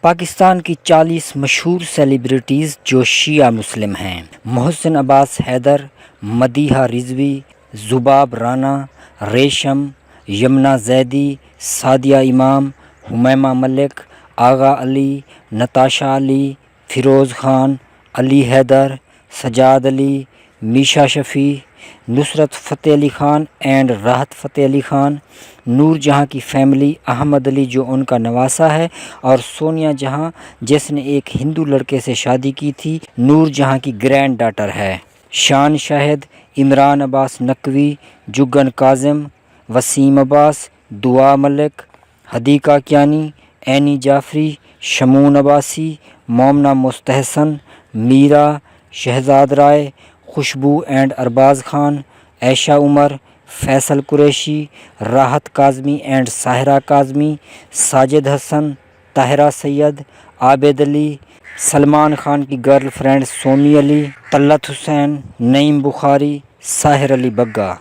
پاکستان کی 40 مشہور سیلیبریٹیز جو شیعہ مسلم ہیں: محسن عباس حیدر، مدیحہ رضوی، زباب رانا، ریشم، یمنا زیدی، سعدیہ امام، حمیمہ ملک، آغا علی، نتاشا علی، فیروز خان، علی حیدر، سجاد علی، میشا شفیع، نصرت فتح علی خان اینڈ راحت فتح علی خان، نور جہاں کی فیملی، احمد علی جو ان کا نواسہ ہے، اور سونیا جہاں جس نے ایک ہندو لڑکے سے شادی کی تھی، نور جہاں کی گرینڈ ڈاٹر ہے۔ شان شاہد، Imran Abbas Naqvi, Jagan Kazim, Waseem Abbas, Dua Malik, Hadiqa Kiani, Annie Jafri, Shamoon Abbasi, Momina Mustehsan, Meera, Shahzad Rai, Khushbu and Arbaz Khan, Ayesha Omar, Faysal Qureshi, Rahat Kazmi and Sahira Kazmi, Sajid Hasan, Tahira Syed, Abid Ali, Salman Khan کی گرل فرینڈ سومی علی، طلعت حسین، نعیم بخاری، ساحر علی بگا۔